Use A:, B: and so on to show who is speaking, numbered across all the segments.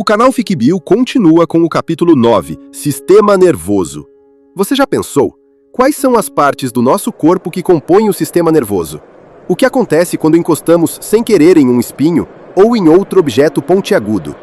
A: canal FiqueBio continua com o capítulo 9, Sistema Nervoso. Você já pensou? Quais são as partes do nosso corpo que compõem o sistema nervoso? O que acontece quando encostamos sem querer em um espinho ou em outro objeto pontiagudo?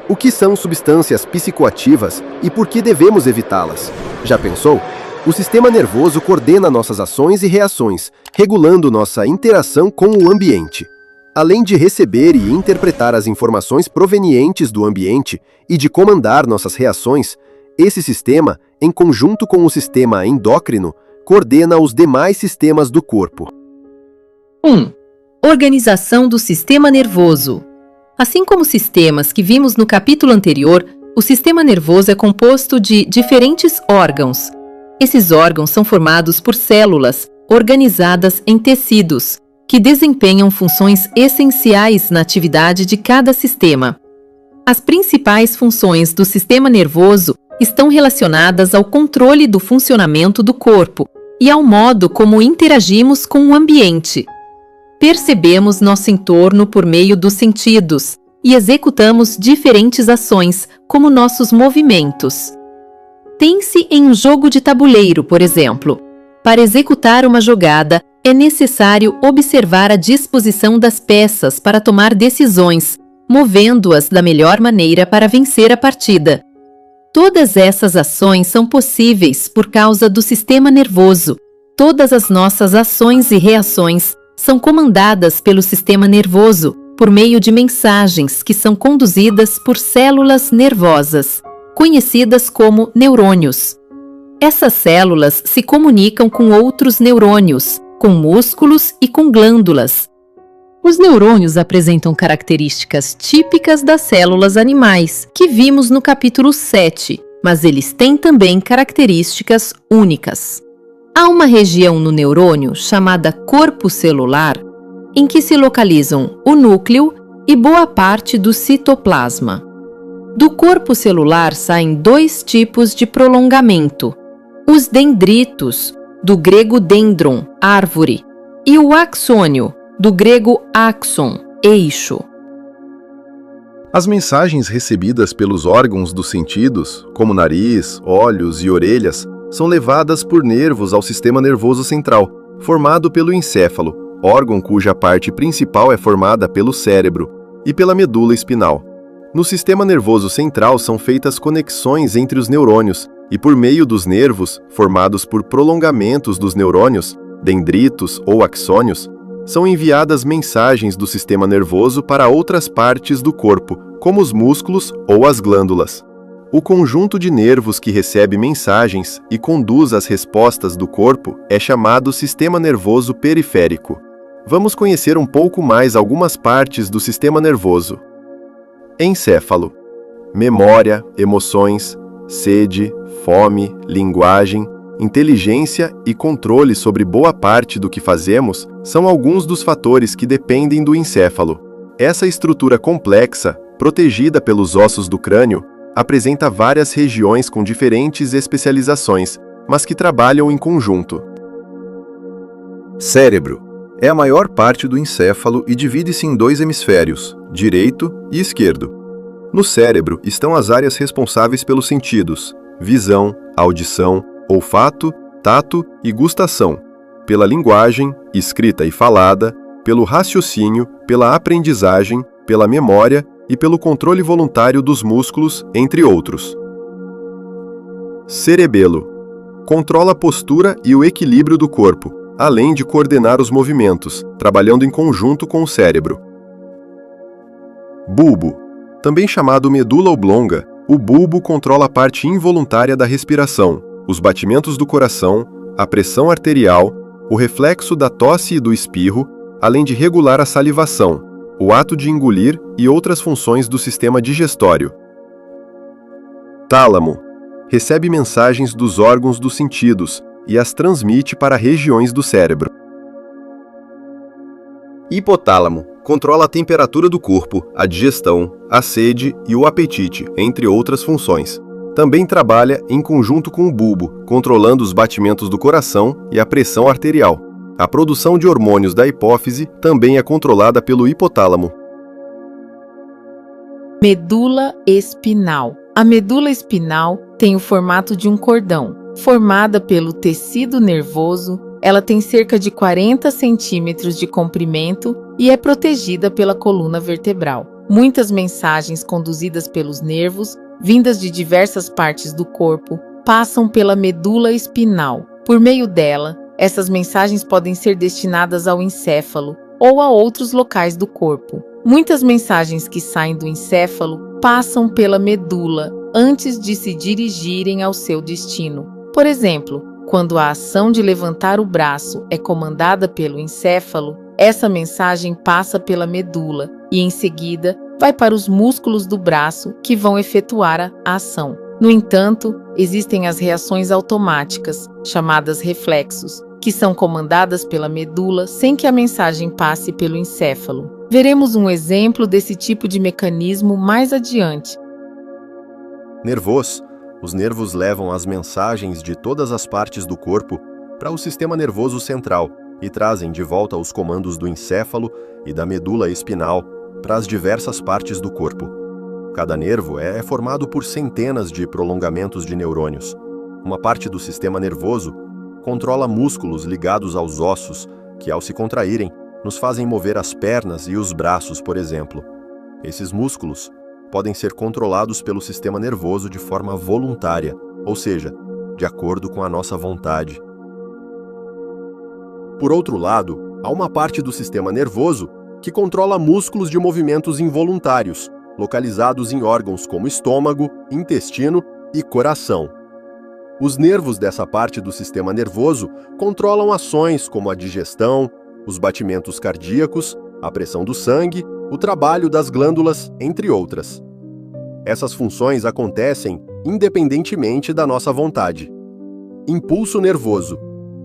A: O que são substâncias psicoativas e por que devemos evitá-las? Já pensou? O sistema nervoso coordena nossas ações e reações, regulando nossa interação com o ambiente. Além de receber e interpretar as informações provenientes do ambiente e de comandar nossas reações, esse sistema, em conjunto com o sistema endócrino, coordena os demais sistemas do corpo.
B: 1. Organização do sistema nervoso. Assim como os sistemas que vimos no capítulo anterior, o sistema nervoso é composto de diferentes órgãos. Esses órgãos são formados por células organizadas em tecidos, que desempenham funções essenciais na atividade de cada sistema. As principais funções do sistema nervoso estão relacionadas ao controle do funcionamento do corpo e ao modo como interagimos com o ambiente. Percebemos nosso entorno por meio dos sentidos e executamos diferentes ações, como nossos movimentos. Pense em um jogo de tabuleiro, por exemplo. Para executar uma jogada, é necessário observar a disposição das peças para tomar decisões, movendo-as da melhor maneira para vencer a partida. Todas essas ações são possíveis por causa do sistema nervoso. Todas as nossas ações e reações são comandadas pelo sistema nervoso por meio de mensagens que são conduzidas por células nervosas, conhecidas como neurônios. Essas células se comunicam com outros neurônios, com músculos e com glândulas. Os neurônios apresentam características típicas das células animais, que vimos no capítulo 7, mas eles têm também características únicas. Há uma região no neurônio chamada corpo celular, em que se localizam o núcleo e boa parte do citoplasma. Do corpo celular saem dois tipos de prolongamento: os dendritos, do grego dendron, árvore, e o axônio, do grego axon, eixo.
A: As mensagens recebidas pelos órgãos dos sentidos, como nariz, olhos e orelhas, são levadas por nervos ao sistema nervoso central, formado pelo encéfalo, órgão cuja parte principal é formada pelo cérebro, e pela medula espinal. No sistema nervoso central são feitas conexões entre os neurônios, e por meio dos nervos, formados por prolongamentos dos neurônios, dendritos ou axônios, são enviadas mensagens do sistema nervoso para outras partes do corpo, como os músculos ou as glândulas. O conjunto de nervos que recebe mensagens e conduz as respostas do corpo é chamado sistema nervoso periférico. Vamos conhecer um pouco mais algumas partes do sistema nervoso. Encéfalo. Memória, emoções, sede, fome, linguagem, inteligência e controle sobre boa parte do que fazemos são alguns dos fatores que dependem do encéfalo. Essa estrutura complexa, protegida pelos ossos do crânio, apresenta várias regiões com diferentes especializações, mas que trabalham em conjunto. Cérebro. É a maior parte do encéfalo e divide-se em dois hemisférios, direito e esquerdo. No cérebro estão as áreas responsáveis pelos sentidos: visão, audição, olfato, tato e gustação, pela linguagem, escrita e falada, pelo raciocínio, pela aprendizagem, pela memória e pelo controle voluntário dos músculos, entre outros. Cerebelo. Controla a postura e o equilíbrio do corpo, além de coordenar os movimentos, trabalhando em conjunto com o cérebro. Bulbo. Também chamado medula oblonga, o bulbo controla a parte involuntária da respiração, os batimentos do coração, a pressão arterial, o reflexo da tosse e do espirro, além de regular a salivação, o ato de engolir e outras funções do sistema digestório. Tálamo. Recebe mensagens dos órgãos dos sentidos e as transmite para regiões do cérebro. Hipotálamo. Controla a temperatura do corpo, a digestão, a sede e o apetite, entre outras funções. Também trabalha em conjunto com o bulbo, controlando os batimentos do coração e a pressão arterial. A produção de hormônios da hipófise também é controlada pelo hipotálamo.
B: Medula espinal. A medula espinal tem o formato de um cordão. Formada pelo tecido nervoso, ela tem cerca de 40 centímetros de comprimento e é protegida pela coluna vertebral. Muitas mensagens conduzidas pelos nervos, vindas de diversas partes do corpo, passam pela medula espinal. Por meio dela, essas mensagens podem ser destinadas ao encéfalo ou a outros locais do corpo. Muitas mensagens que saem do encéfalo passam pela medula antes de se dirigirem ao seu destino. Por exemplo, quando a ação de levantar o braço é comandada pelo encéfalo, essa mensagem passa pela medula e, em seguida, vai para os músculos do braço que vão efetuar a ação. No entanto, existem as reações automáticas, chamadas reflexos, que são comandadas pela medula sem que a mensagem passe pelo encéfalo. Veremos um exemplo desse tipo de mecanismo mais adiante.
A: Nervos. Os nervos levam as mensagens de todas as partes do corpo para o sistema nervoso central e trazem de volta os comandos do encéfalo e da medula espinal para as diversas partes do corpo. Cada nervo é formado por centenas de prolongamentos de neurônios. Uma parte do sistema nervoso controla músculos ligados aos ossos que, ao se contraírem, nos fazem mover as pernas e os braços, por exemplo. Esses músculos podem ser controlados pelo sistema nervoso de forma voluntária, ou seja, de acordo com a nossa vontade. Por outro lado, há uma parte do sistema nervoso que controla músculos de movimentos involuntários, localizados em órgãos como estômago, intestino e coração. Os nervos dessa parte do sistema nervoso controlam ações como a digestão, os batimentos cardíacos, a pressão do sangue, o trabalho das glândulas, entre outras. Essas funções acontecem independentemente da nossa vontade. Impulso nervoso.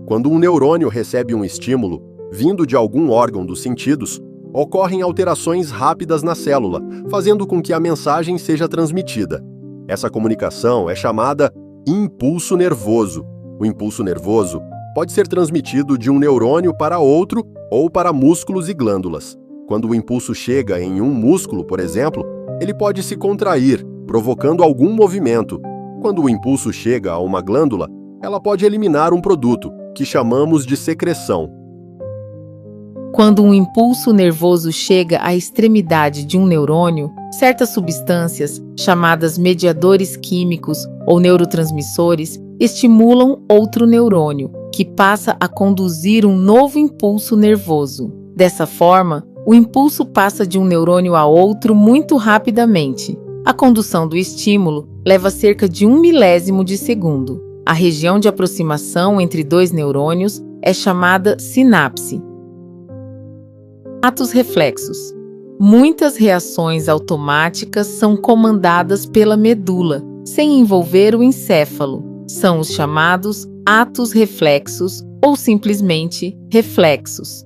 A: Quando um neurônio recebe um estímulo vindo de algum órgão dos sentidos, ocorrem alterações rápidas na célula, fazendo com que a mensagem seja transmitida. Essa comunicação é chamada impulso nervoso. O impulso nervoso pode ser transmitido de um neurônio para outro ou para músculos e glândulas. Quando o impulso chega em um músculo, por exemplo, ele pode se contrair, provocando algum movimento. Quando o impulso chega a uma glândula, ela pode eliminar um produto, que chamamos de secreção.
B: Quando um impulso nervoso chega à extremidade de um neurônio, certas substâncias, chamadas mediadores químicos ou neurotransmissores, estimulam outro neurônio, que passa a conduzir um novo impulso nervoso. Dessa forma, o impulso passa de um neurônio a outro muito rapidamente. A condução do estímulo leva cerca de 1 milésimo de segundo. A região de aproximação entre dois neurônios é chamada sinapse. Atos reflexos. Muitas reações automáticas são comandadas pela medula, sem envolver o encéfalo. São os chamados atos reflexos ou simplesmente reflexos.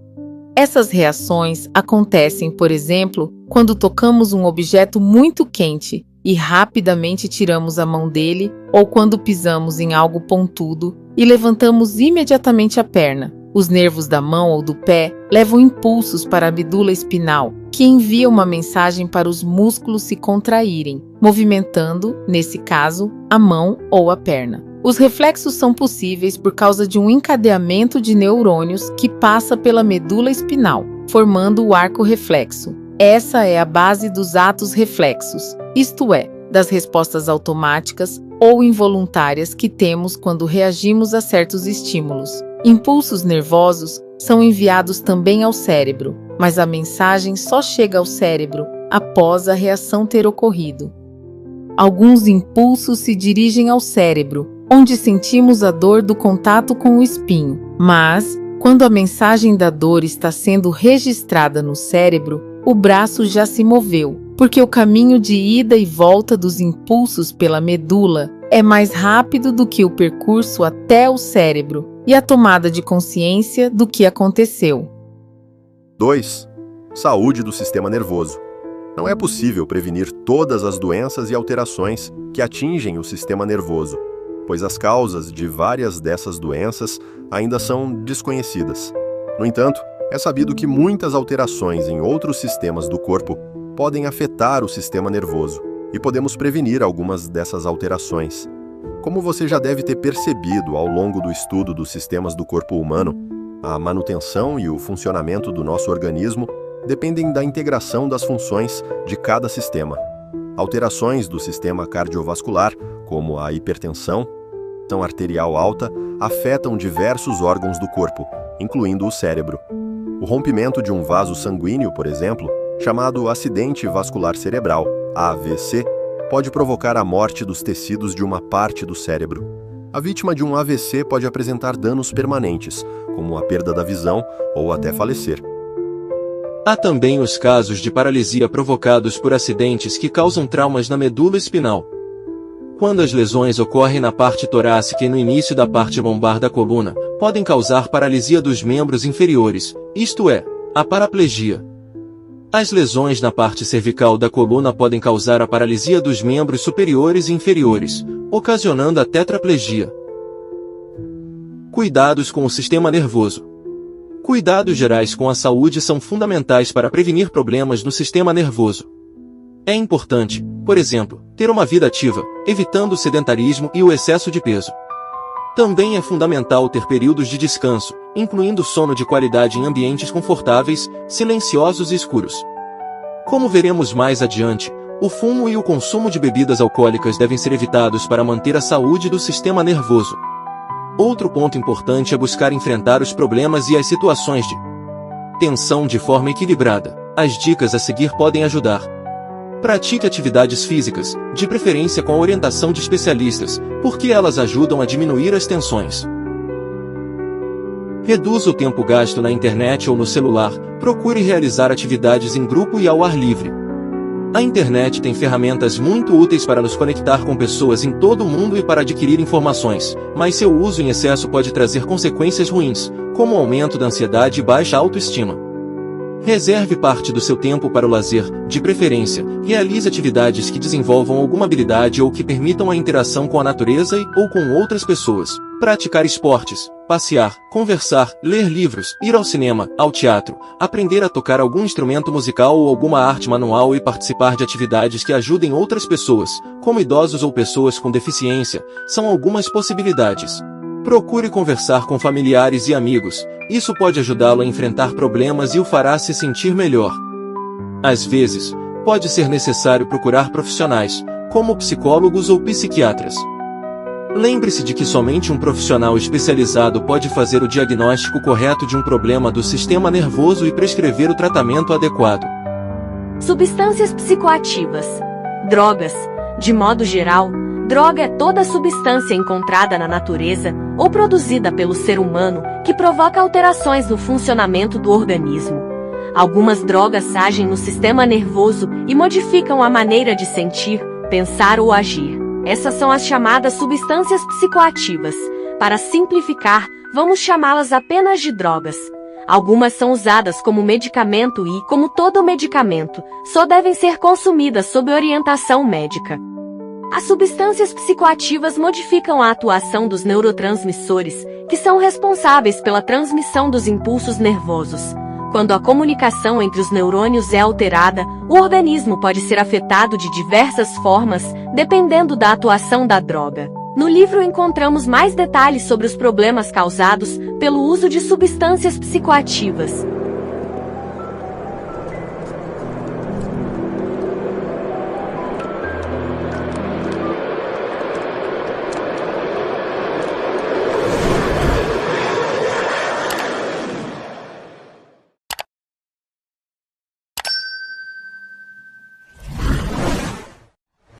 B: Essas reações acontecem, por exemplo, quando tocamos um objeto muito quente e rapidamente tiramos a mão dele, ou quando pisamos em algo pontudo e levantamos imediatamente a perna. Os nervos da mão ou do pé levam impulsos para a medula espinal, que envia uma mensagem para os músculos se contraírem, movimentando, nesse caso, a mão ou a perna. Os reflexos são possíveis por causa de um encadeamento de neurônios que passa pela medula espinal, formando o arco reflexo. Essa é a base dos atos reflexos, isto é, das respostas automáticas ou involuntárias que temos quando reagimos a certos estímulos. Impulsos nervosos são enviados também ao cérebro, mas a mensagem só chega ao cérebro após a reação ter ocorrido. Alguns impulsos se dirigem ao cérebro, onde sentimos a dor do contato com o espinho. Mas, quando a mensagem da dor está sendo registrada no cérebro, o braço já se moveu, porque o caminho de ida e volta dos impulsos pela medula é mais rápido do que o percurso até o cérebro e a tomada de consciência do que aconteceu.
A: 2. Saúde do sistema nervoso. Não é possível prevenir todas as doenças e alterações que atingem o sistema nervoso, pois as causas de várias dessas doenças ainda são desconhecidas. No entanto, é sabido que muitas alterações em outros sistemas do corpo podem afetar o sistema nervoso e podemos prevenir algumas dessas alterações. Como você já deve ter percebido ao longo do estudo dos sistemas do corpo humano, a manutenção e o funcionamento do nosso organismo dependem da integração das funções de cada sistema. Alterações do sistema cardiovascular, como a hipertensão, pressão arterial alta, afetam diversos órgãos do corpo, incluindo o cérebro. O rompimento de um vaso sanguíneo, por exemplo, chamado acidente vascular cerebral, AVC, pode provocar a morte dos tecidos de uma parte do cérebro. A vítima de um AVC pode apresentar danos permanentes, como a perda da visão ou até falecer.
C: Há também os casos de paralisia provocados por acidentes que causam traumas na medula espinal. Quando as lesões ocorrem na parte torácica e no início da parte lombar da coluna, podem causar paralisia dos membros inferiores, isto é, a paraplegia. As lesões na parte cervical da coluna podem causar a paralisia dos membros superiores e inferiores, ocasionando a tetraplegia. Cuidados com o sistema nervoso. Cuidados gerais com a saúde são fundamentais para prevenir problemas no sistema nervoso. É importante, por exemplo, ter uma vida ativa, evitando o sedentarismo e o excesso de peso. Também é fundamental ter períodos de descanso, incluindo sono de qualidade em ambientes confortáveis, silenciosos e escuros. Como veremos mais adiante, o fumo e o consumo de bebidas alcoólicas devem ser evitados para manter a saúde do sistema nervoso. Outro ponto importante é buscar enfrentar os problemas e as situações de tensão de forma equilibrada. As dicas a seguir podem ajudar. Pratique atividades físicas, de preferência com a orientação de especialistas, porque elas ajudam a diminuir as tensões. Reduza o tempo gasto na internet ou no celular, procure realizar atividades em grupo e ao ar livre. A internet tem ferramentas muito úteis para nos conectar com pessoas em todo o mundo e para adquirir informações, mas seu uso em excesso pode trazer consequências ruins, como o aumento da ansiedade e baixa autoestima. Reserve parte do seu tempo para o lazer, de preferência, realize atividades que desenvolvam alguma habilidade ou que permitam a interação com a natureza ou com outras pessoas. Praticar esportes, passear, conversar, ler livros, ir ao cinema, ao teatro, aprender a tocar algum instrumento musical ou alguma arte manual e participar de atividades que ajudem outras pessoas, como idosos ou pessoas com deficiência, são algumas possibilidades. Procure conversar com familiares e amigos, isso pode ajudá-lo a enfrentar problemas e o fará se sentir melhor. Às vezes, pode ser necessário procurar profissionais, como psicólogos ou psiquiatras. Lembre-se de que somente um profissional especializado pode fazer o diagnóstico correto de um problema do sistema nervoso e prescrever o tratamento adequado.
D: Substâncias psicoativas. Drogas. De modo geral, droga é toda substância encontrada na natureza ou produzida pelo ser humano que provoca alterações no funcionamento do organismo. Algumas drogas agem no sistema nervoso e modificam a maneira de sentir, pensar ou agir. Essas são as chamadas substâncias psicoativas. Para simplificar, vamos chamá-las apenas de drogas. Algumas são usadas como medicamento e, como todo medicamento, só devem ser consumidas sob orientação médica. As substâncias psicoativas modificam a atuação dos neurotransmissores, que são responsáveis pela transmissão dos impulsos nervosos. Quando a comunicação entre os neurônios é alterada, o organismo pode ser afetado de diversas formas, dependendo da atuação da droga. No livro encontramos mais detalhes sobre os problemas causados pelo uso de substâncias psicoativas.